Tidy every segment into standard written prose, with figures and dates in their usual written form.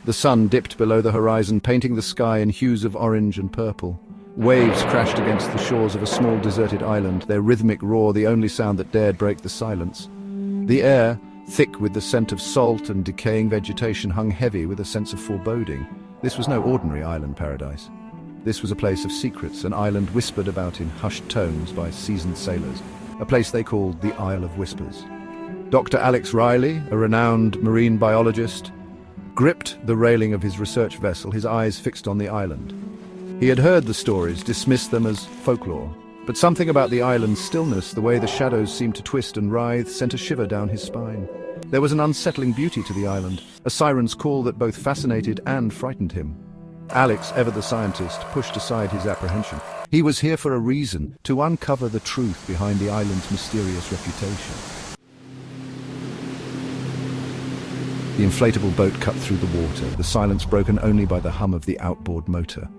The sun dipped below the horizon, painting the sky in hues of orange and purple. Waves crashed against the shores of a small deserted island, their rhythmic roar the only sound that dared break the silence. The air, thick with the scent of salt and decaying vegetation, hung heavy with a sense of foreboding. This was no ordinary island paradise. This was a place of secrets, an island whispered about in hushed tones by seasoned sailors, a place they called the Isle of Whispers. Dr. Alex Riley, a renowned marine biologist, gripped the railing of his research vessel, his eyes fixed on the island. He had heard the stories, dismissed them as folklore, but something about the island's stillness, the way the shadows seemed to twist and writhe, sent a shiver down his spine. There was an unsettling beauty to the island, a siren's call that both fascinated and frightened him. Alex, ever the scientist, pushed aside his apprehension. He was here for a reason, to uncover the truth behind the island's mysterious reputation. The inflatable boat cut through the water, the silence broken only by the hum of the outboard motor.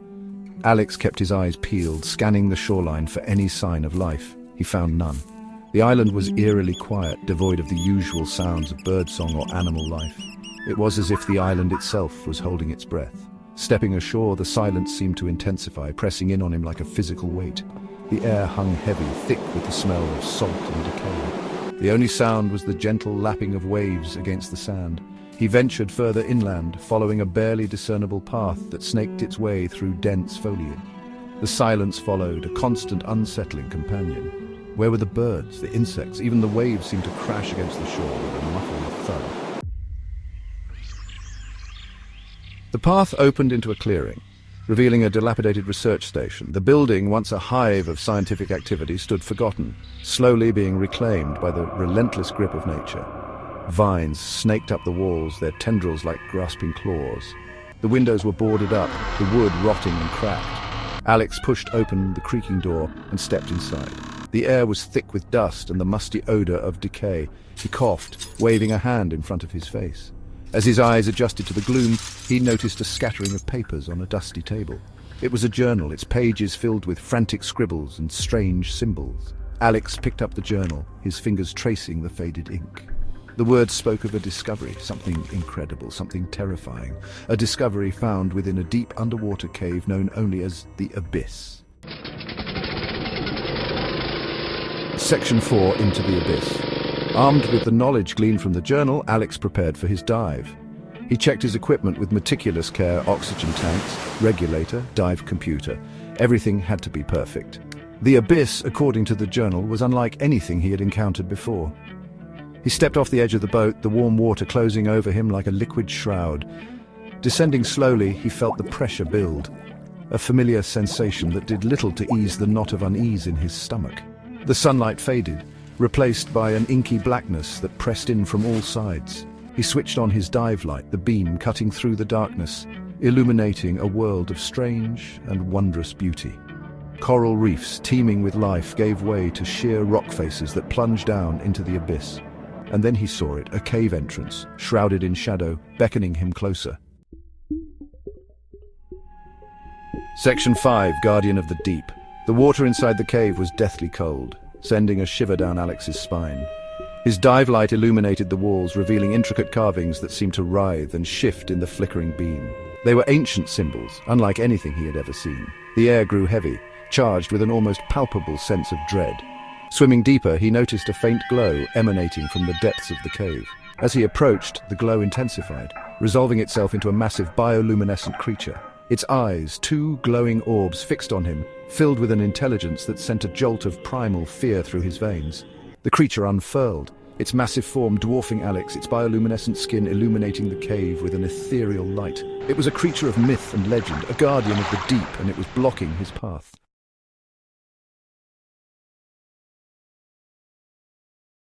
Alex kept his eyes peeled, scanning the shoreline for any sign of life. He found none. The island was eerily quiet, devoid of the usual sounds of birdsong or animal life. It was as if the island itself was holding its breath. Stepping ashore, the silence seemed to intensify, pressing in on him like a physical weight. The air hung heavy, thick with the smell of salt and decay. The only sound was the gentle lapping of waves against the sand. He ventured further inland, following a barely discernible path that snaked its way through dense foliage. The silence followed, a constant, unsettling companion. Where were the birds, the insects? Even the waves seemed to crash against the shore with a muffled thud. The path opened into a clearing, revealing a dilapidated research station. The building, once a hive of scientific activity, stood forgotten, slowly being reclaimed by the relentless grip of nature. Vines snaked up the walls, their tendrils like grasping claws. The windows were boarded up, the wood rotting and cracked. Alex pushed open the creaking door and stepped inside. The air was thick with dust and the musty odor of decay. He coughed, waving a hand in front of his face. As his eyes adjusted to the gloom, he noticed a scattering of papers on a dusty table. It was a journal, its pages filled with frantic scribbles and strange symbols. Alex picked up the journal, his fingers tracing the faded ink. The words spoke of a discovery, something incredible, something terrifying. A discovery found within a deep underwater cave known only as the Abyss. Section 4, Into the Abyss. Armed with the knowledge gleaned from the journal, Alex prepared for his dive. He checked his equipment with meticulous care: oxygen tanks, regulator, dive computer. Everything had to be perfect. The Abyss, according to the journal, was unlike anything he had encountered before. He stepped off the edge of the boat, the warm water closing over him like a liquid shroud. Descending slowly, he felt the pressure build, a familiar sensation that did little to ease the knot of unease in his stomach. The sunlight faded, replaced by an inky blackness that pressed in from all sides. He switched on his dive light, the beam cutting through the darkness, illuminating a world of strange and wondrous beauty. Coral reefs teeming with life gave way to sheer rock faces that plunged down into the abyss. And then he saw it, a cave entrance, shrouded in shadow, beckoning him closer. Section 5, Guardian of the Deep. The water inside the cave was deathly cold, sending a shiver down Alex's spine. His dive light illuminated the walls, revealing intricate carvings that seemed to writhe and shift in the flickering beam. They were ancient symbols, unlike anything he had ever seen. The air grew heavy, charged with an almost palpable sense of dread. Swimming deeper, he noticed a faint glow emanating from the depths of the cave. As he approached, the glow intensified, resolving itself into a massive bioluminescent creature. Its eyes, two glowing orbs fixed on him, filled with an intelligence that sent a jolt of primal fear through his veins. The creature unfurled, its massive form dwarfing Alex, its bioluminescent skin illuminating the cave with an ethereal light. It was a creature of myth and legend, a guardian of the deep, and it was blocking his path.